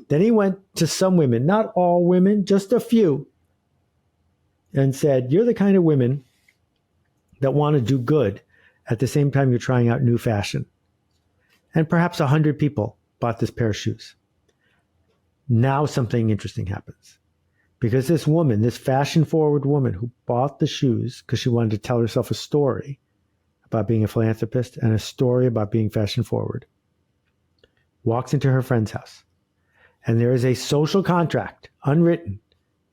Then he went to some women, not all women, just a few, and said, you're the kind of women that want to do good at the same time you're trying out new fashion. And perhaps 100 people bought this pair of shoes. Now something interesting happens. Because this woman, this fashion-forward woman who bought the shoes because she wanted to tell herself a story about being a philanthropist and a story about being fashion-forward, walks into her friend's house. And there is a social contract, unwritten,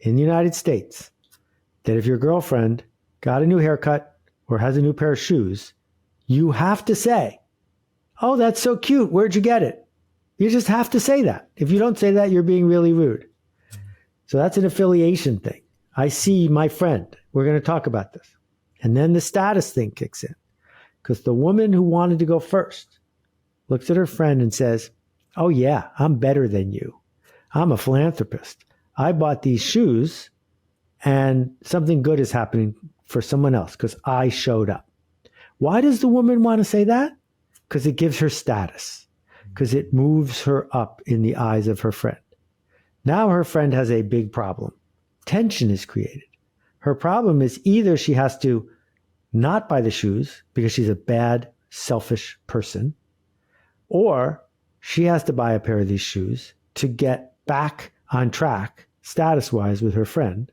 in the United States, that if your girlfriend got a new haircut or has a new pair of shoes, you have to say, oh, that's so cute. Where'd you get it? You just have to say that. If you don't say that, you're being really rude. So that's an affiliation thing. I see my friend. We're going to talk about this. And then the status thing kicks in. Because the woman who wanted to go first looks at her friend and says, oh, yeah, I'm better than you. I'm a philanthropist. I bought these shoes and something good is happening for someone else because I showed up. Why does the woman want to say that? Because it gives her status, because it moves her up in the eyes of her friend. Now her friend has a big problem. Tension is created. Her problem is either she has to not buy the shoes because she's a bad, selfish person, or she has to buy a pair of these shoes to get back on track status-wise with her friend.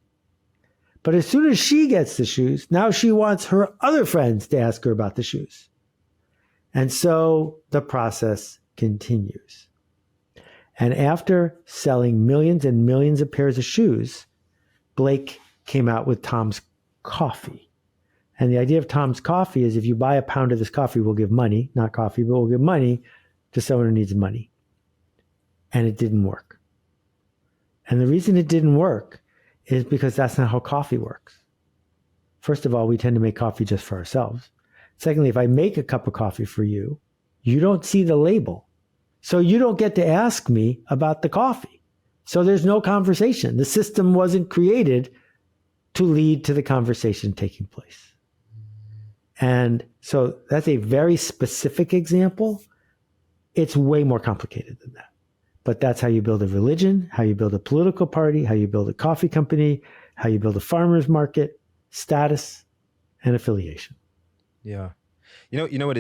But as soon as she gets the shoes, now she wants her other friends to ask her about the shoes. And so the process continues. And after selling millions and millions of pairs of shoes, Blake came out with Tom's Coffee. And the idea of Tom's Coffee is if you buy a pound of this coffee, we'll give money, not coffee, but we'll give money to someone who needs money. And it didn't work. And the reason it didn't work is because that's not how coffee works. First of all, we tend to make coffee just for ourselves. Secondly, if I make a cup of coffee for you, you don't see the label. So you don't get to ask me about the coffee. So there's no conversation. The system wasn't created to lead to the conversation taking place. And so that's a very specific example. It's way more complicated than that. But that's how you build a religion, how you build a political party, how you build a coffee company, how you build a farmer's market, status, and affiliation. Yeah. You know what